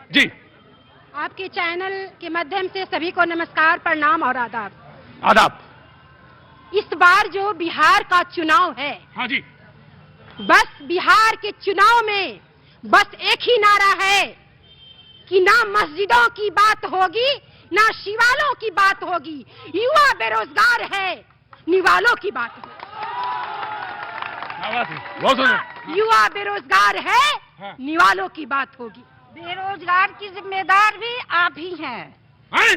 जी। आपके चैनल के माध्यम से सभी को नमस्कार, प्रणाम और आदाब। आदाब। इस बार जो बिहार का चुनाव है, हाँ जी, बस बिहार के चुनाव में बस एक ही नारा है कि ना मस्जिदों की बात होगी, ना शिवालों की बात होगी, युवा बेरोजगार है, निवालों की बात होगी। युवा बेरोजगार है, हाँ। निवालों की बात होगी। बेरोजगार की जिम्मेदार भी आप ही हैं। हैं?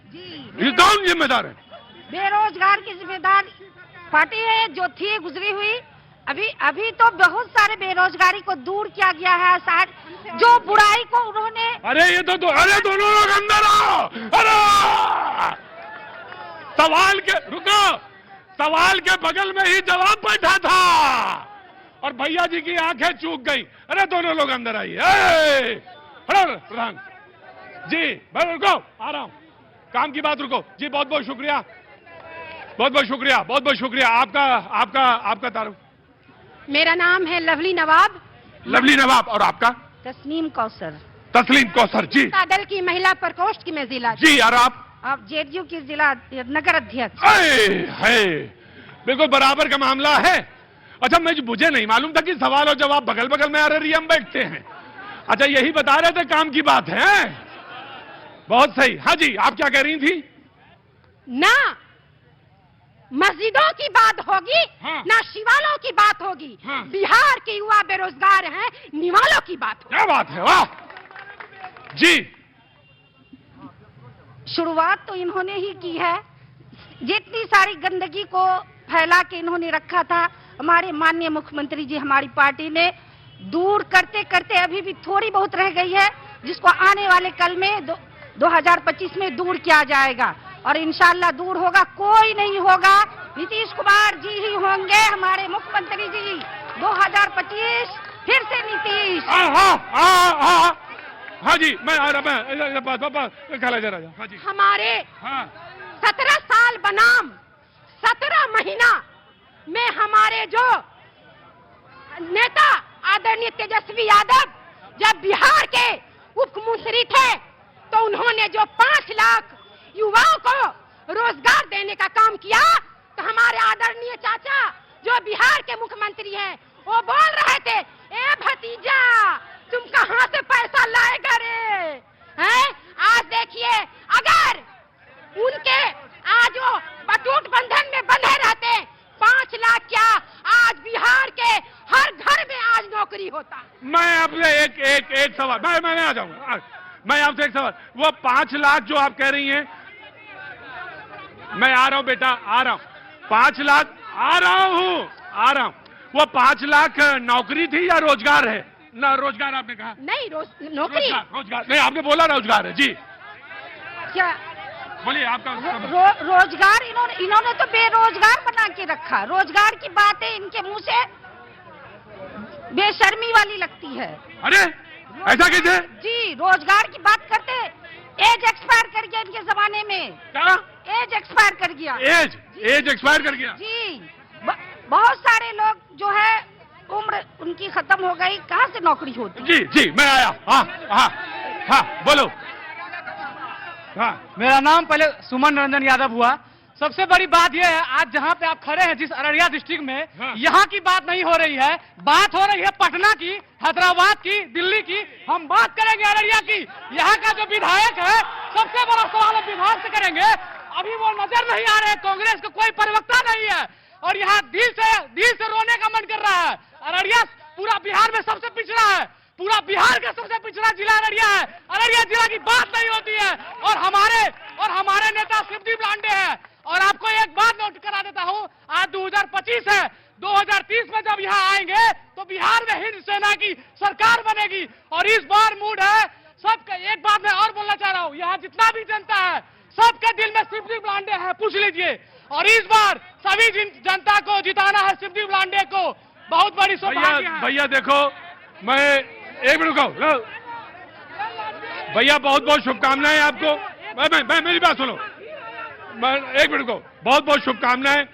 जी, ये कौन जिम्मेदार है? बेरोजगार की जिम्मेदार पार्टी है जो थी गुजरी हुई। अभी तो बहुत सारे बेरोजगारी को दूर किया गया है। शायद जो बुराई को उन्होंने, अरे ये तो अरे दोनों लोग अंदर आओ। अरे सवाल के बगल में ही जवाब बैठा था और भैया जी की आंखें चूक गई। अरे दोनों लोग अंदर आइए। अरे प्रधान जी, मैं रुको, आ रहा हूं, काम की बात रुको जी। बहुत बहुत शुक्रिया, बहुत बहुत शुक्रिया, बहुत बहुत शुक्रिया आपका आपका आपका तारुफ। मेरा नाम है लवली नवाब। लवली नवाब। और आपका? तस्नीम कौसर। तस्लीम कौसर जी। दल की महिला प्रकोष्ठ की मैं जिला जी। और आप जेडीयू की जिला नगर अध्यक्ष। है बिल्कुल बराबर का मामला है। अच्छा, मुझे नहीं मालूम था कि सवाल और जवाब बगल बगल में अरे हम बैठते हैं। अच्छा, यही बता रहे थे, काम की बात है। बहुत सही। हाँ जी, आप क्या कह रही थी? ना मस्जिदों की बात होगी, हाँ। ना शिवालों की बात होगी। हाँ। बिहार के युवा बेरोजगार हैं, निवालों की बात होगी। क्या बात है, वाह जी। शुरुआत तो इन्होंने ही की है। जितनी सारी गंदगी को फैला के इन्होंने रखा था, हमारे माननीय मुख्यमंत्री जी, हमारी पार्टी ने दूर करते करते अभी भी थोड़ी बहुत रह गई है, जिसको आने वाले कल में 2025 में दूर किया जाएगा और इंशाल्लाह दूर होगा। कोई नहीं होगा, नीतीश कुमार जी ही होंगे हमारे मुख्यमंत्री जी। 2025 फिर से नीतीश। हाँ जी, मैं आ रहा, मैं खाला जरा। हाँ जी। हमारे 17 साल बनाम 17 महीना में हमारे जो नेता आदरणीय तेजस्वी यादव जब बिहार के उप मुख्यमंत्री थे, तो उन्होंने जो 5 लाख युवाओं को रोजगार देने का काम किया, तो हमारे आदरणीय चाचा जो बिहार के मुख्यमंत्री हैं, वो बोल रहे थे, ए भतीजा तुम कहां से पैसा लाएगा रे? हैं? आज देखिए, अगर उनके आज वो बटूट बंधन में बंधे रहते, 5 लाख क्या, आज बिहार के हर घर में आज नौकरी होता। मैं आपसे एक सवाल, मैं आ जाऊंगा। मैं आपसे एक सवाल, वो 5 लाख जो आप कह रही हैं, मैं आ रहा हूं बेटा, आ रहा हूं। 5 लाख आ रहा हूं। वो 5 लाख नौकरी थी या रोजगार है? ना, रोजगार आपने कहा। नहीं, नौकरी। रोजगार नहीं, आपने बोला रोजगार है जी। क्या बोलिए आपका। रोजगार इन्होंने तो बेरोजगार बना के रखा। रोजगार की बातें इनके मुंह से बेशर्मी वाली लगती है। अरे ऐसा कैसे? जी, रोजगार की बात करते, एज एक्सपायर कर गया इनके जमाने में। क्या? एज एक्सपायर कर गया। एज एक्सपायर कर गया जी। बहुत सारे लोग जो है उम्र उनकी खत्म हो गई, कहाँ से नौकरी होती? जी, मैं आया। हाँ, बोलो। हाँ, मेरा नाम पहले सुमन रंजन यादव हुआ। सबसे बड़ी बात यह है, आज जहाँ पे आप खड़े हैं, जिस अररिया डिस्ट्रिक्ट में, हाँ। यहाँ की बात नहीं हो रही है, बात हो रही है पटना की, हैदराबाद की, दिल्ली की। हम बात करेंगे अररिया की। यहाँ का जो विधायक है, सबसे बड़ा सवाल हम विभाग से करेंगे। अभी वो नजर नहीं आ रहे, कांग्रेस का कोई प्रवक्ता नहीं है और यहाँ दिल से रोने का मन कर रहा है। अररिया पूरा बिहार में सबसे पिछड़ा है, पूरा बिहार का सबसे पिछड़ा जिला अररिया है। अररिया जिला की बात नहीं होती है और हमारे नेता शिवदीप लांडे हैं। और आपको एक बात नोट करा देता हूँ, आज 2025 है, 2030 में जब यहाँ आएंगे तो बिहार में हिंद सेना की सरकार बनेगी। और इस बार मूड है सबका। एक बात मैं और बोलना चाह रहा हूँ, यहाँ जितना भी जनता है, सबके दिल में शिवदीप लांडे है, पूछ लीजिए। और इस बार सभी जनता को जिताना है शिवदीप लांडे को। बहुत बड़ी सौभाग्य है। भैया देखो, मैं एक मिनट रुको भैया, बहुत बहुत शुभकामनाएं आपको। मैं मेरी बात सुनो, मैं एक मिनट को, बहुत बहुत शुभकामनाएं।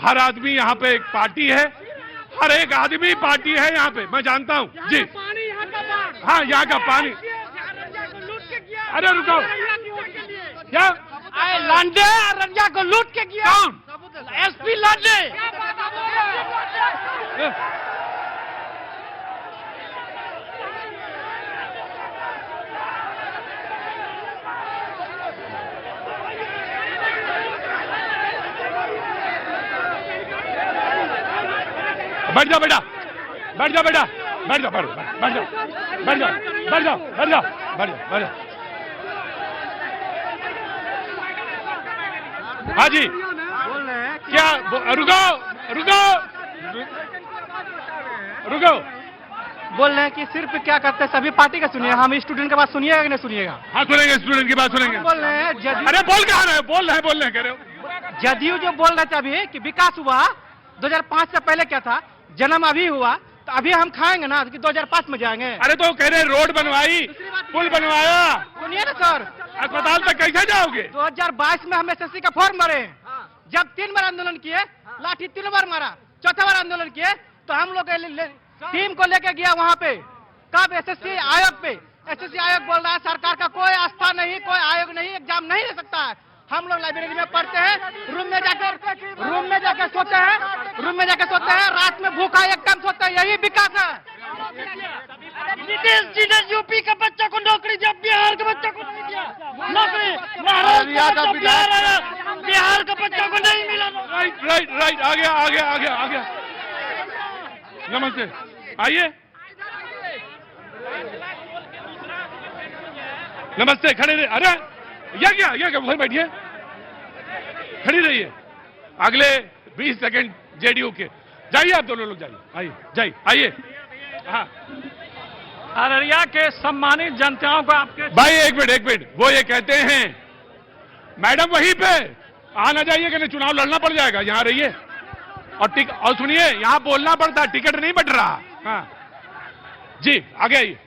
हर आदमी यहाँ पे एक पार्टी है, हर एक आदमी पार्टी है यहाँ पे, मैं जानता हूँ जी। पानी यहाँ का हाँ, यहाँ का पानी अरे रुको, क्या लांडे अररिया को लूट के किया। कौन? एसपी लांडे। बैठ जाओ बेटा, बैठ जाओ बेटा, बैठ जाओ, बैठ जाओ, बैठ जाओ, बैठ जाओ, बैठ जाओ, बैठ जाओ, बैठ जाओ, बैठ जाओ। हाँ जी, क्या रुको, रुको, रुको। बोल रहे हैं कि सिर्फ क्या करते हैं सभी पार्टी का सुनिए, हम स्टूडेंट की बात सुनिएगा कि नहीं सुनिएगा? हाँ सुनेंगे, स्टूडेंट की बात सुनेंगे। बोल रहे हैं जदयू, अरे बोल कहाँ रहे हो? बोल रहे हैं, कह रहे हो। जदयू जो बोल रहे थे अभी कि विकास हुआ 2005 से पहले क्या था, जन्म अभी हुआ तो अभी हम खाएंगे ना कि 2005 में जाएंगे। अरे तो कह रहे रोड बनवाई, पुल बनवाया, सुनिए ना सर, अस्पताल तक कैसे जाओगे? 2022 में हम एसएससी का फॉर्म भरे, जब 3 बार आंदोलन किए, लाठी 3 बार मारा, चौथा बार आंदोलन किए तो हम लोग टीम को लेके गया वहाँ पे, कब एसएससी आयोग पे। एसएससी आयोग बोल रहा है सरकार का कोई आस्था नहीं, कोई आयोग नहीं, एग्जाम नहीं ले सकता है। हम लोग लाइब्रेरी में पढ़ते हैं, रूम में जाकर सोते हैं, रात में भूखा एक टाइम सोते हैं, यही विकास है। नीतीश जी ने यूपी के बच्चों को नौकरी दिया, बिहार के बच्चों को नहीं दिया नौकरी, बिहार के बच्चों को नहीं मिला। राइट राइट राइट, आ गया आ गया आ गया आ गया। नमस्ते, आइए। नमस्ते, खड़े रहिए। अरे ये क्या उधर बैठिए, खड़ी रहिए। अगले 20 सेकंड जेडीयू के, जाइए आप दोनों लोग, जाइए, आइए, आइए। हाँ अररिया के सम्मानित जनताओं को आपके भाई एक मिनट, वो ये कहते हैं मैडम वहीं पे आना जाइए कि नहीं, चुनाव लड़ना पड़ जाएगा, यहाँ रहिए। और सुनिए, यहाँ बोलना पड़ता है, टिकट नहीं बट रहा। हाँ जी, आगे आइए।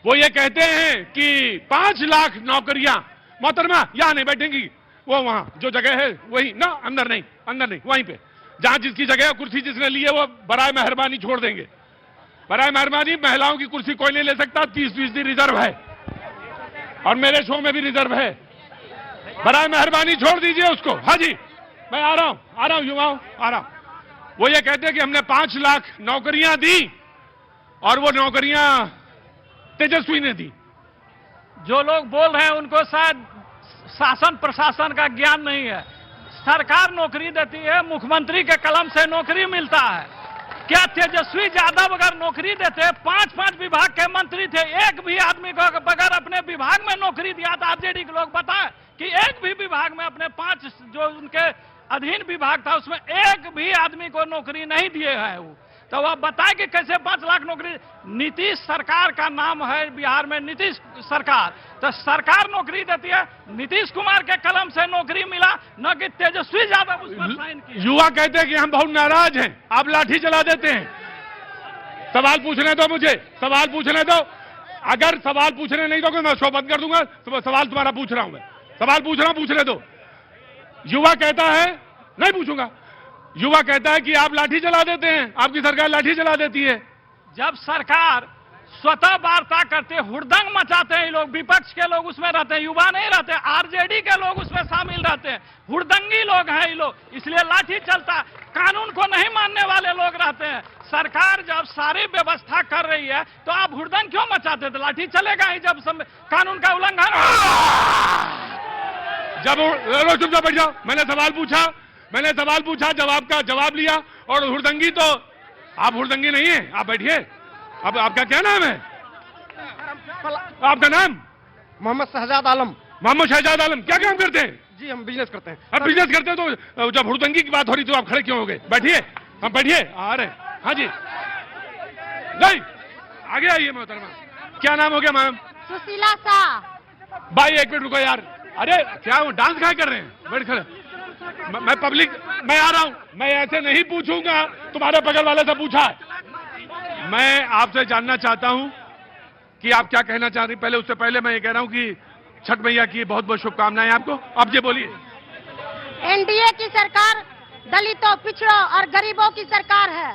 वो ये कहते हैं कि 5 लाख नौकरियां, मोहतरमा यहाँ नहीं बैठेंगी, वो वहां जो जगह है वही ना, अंदर नहीं, वहीं पे जहां जिसकी जगह है, कुर्सी जिसने ली है वो बराए मेहरबानी छोड़ देंगे। बराए मेहरबानी, महिलाओं की कुर्सी कोई नहीं ले सकता, 30% रिजर्व है, और मेरे शो में भी रिजर्व है। बराए मेहरबानी छोड़ दीजिए उसको। हाँ जी, मैं आ रहा हूं युवाओं, आ रहा हूं। वो ये कहते हैं कि हमने 5 लाख नौकरियां दी, और वो नौकरियां तेजस्वी ने दी। जो लोग बोल रहे हैं उनको शायद शासन प्रशासन का ज्ञान नहीं है। सरकार नौकरी देती है, मुख्यमंत्री के कलम से नौकरी मिलता है। क्या तेजस्वी यादव अगर नौकरी देते, 5-5 विभाग के मंत्री थे, एक भी आदमी को बगैर अपने विभाग में नौकरी दिया था, आरजेडी के लोग बताएं कि एक भी विभाग में अपने 5 जो उनके अधीन विभाग था उसमें एक भी आदमी को नौकरी नहीं दिए है वो, तो वह बताए कि कैसे 5 लाख नौकरी। नीतीश सरकार का नाम है बिहार में, नीतीश सरकार, तो सरकार नौकरी देती है, नीतीश कुमार के कलम से नौकरी मिला, न कि तेजस्वी यादव उस पर साइन किया। युवा कहते हैं कि हम बहुत नाराज हैं, आप लाठी चला देते हैं। सवाल पूछने दो मुझे, सवाल पूछने दो। अगर सवाल पूछने नहीं दोगे मैं शो बंद कर दूंगा। सवाल तुम्हारा पूछ रहा हूं मैं, सवाल पूछ रहा हूं, पूछने दो। युवा कहता है, नहीं पूछूंगा। युवा कहता है कि आप लाठी चला देते हैं, आपकी सरकार लाठी चला देती है। जब सरकार स्वतः वार्ता करते, हुड़दंग मचाते हैं लोग, विपक्ष के लोग उसमें रहते हैं, युवा नहीं रहते, आरजेडी के लोग उसमें शामिल रहते हैं, हुड़दंगी लोग हैं ये लोग, इसलिए लाठी चलता। कानून को नहीं मानने वाले लोग रहते हैं। सरकार जब सारी व्यवस्था कर रही है तो आप हुड़दंग क्यों मचाते थे? लाठी चलेगा ही जब कानून का उल्लंघन। जब चुपचाप बैठ जाओ, मैंने सवाल पूछा, जवाब लिया, और हुड़दंगी तो आप हुड़दंगी नहीं है, आप बैठिए। अब आपका क्या नाम है? आपका नाम? मोहम्मद शहजाद आलम। मोहम्मद शहजाद आलम, क्या काम करते हैं? जी हम बिजनेस करते हैं। आप बिजनेस करते हैं, तो जब हुड़दंगी की बात हो रही तो आप खड़े क्यों हो गए? बैठिए, हम बैठिए, आ रहे। हाँ जी, नहीं आगे आइए मोहतरमा। क्या नाम हो गया मैम? सुशीला शाह। भाई एक मिनट रुको यार। अरे क्या वो डांस क्या कर रहे हैं? बैठ खड़े। मैं पब्लिक, मैं आ रहा हूं। मैं ऐसे नहीं पूछूंगा, तुम्हारे बगल वाले से पूछा है। मैं आपसे जानना चाहता हूं कि आप क्या कहना चाह रही। पहले उससे पहले मैं ये कह रहा हूं कि छठ मैया की बहुत बहुत शुभकामनाएं आपको। आप ये बोलिए। एनडीए की सरकार दलितों, पिछड़ों और गरीबों की सरकार है,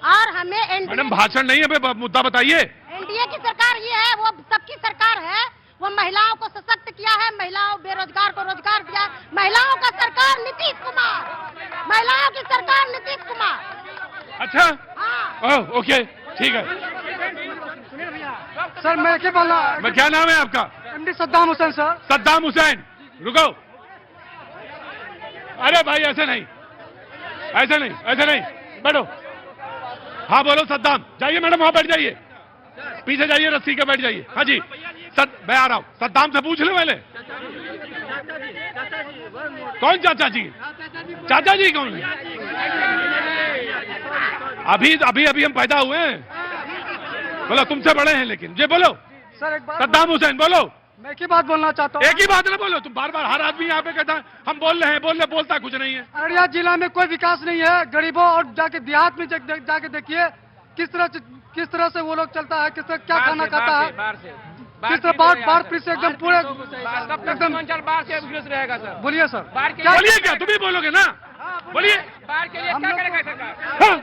और हमें मैडम भाषण नहीं है, मुद्दा बताइए। एनडीए की सरकार ये है, वो सबकी सरकार है, वो महिलाओं को सशक्त किया है, महिलाओं बेरोजगार को रोजगार दिया, महिलाओं का सरकार नीतीश कुमार, महिलाओं की सरकार नीतीश कुमार। अच्छा हाँ। ओह ओके ठीक है। सर मैं क्या बोलना, मैं क्या नाम है आपका? MD Saddam Hussain sir. सद्दाम हुसैन, रुको। अरे भाई ऐसे नहीं, ऐसे नहीं, ऐसे नहीं, बैठो। हाँ बोलो सद्दाम। जाइए मैडम वहां बैठ जाइए, पीछे जाइए, रस्सी के बैठ जाइए। हाँ जी मैं आ रहा हूँ। सद्दाम से पूछ लो पहले। कौन चाचा जी? चाचा जी कौन है? अभी अभी अभी हम पैदा हुए हैं। बोलो तुमसे बड़े हैं लेकिन। ये बोलो सर एक बात, सद्दाम हुसैन बोलो। मैं की बात बोलना चाहता हूँ। एक ही बात ना बोलो, तुम बार बार, हर आदमी यहाँ पे कहता है हम बोल रहे हैं, बोलता कुछ नहीं है। अररिया जिला में कोई विकास नहीं है, गरीबों और जाके देहात में जाके देखिए किस तरह से वो लोग चलता है, किस तरह क्या खाना खाता है, किस तरह बाढ़ फिर से एकदम पूरे एकदम बाढ़ से रहेगा सर। बोलिए सर। बोलिए क्या, तुम ही बोलोगे ना, बोलिए। बाढ़ के लिए हम क्या लोग- करेगा सरकार? हाँ,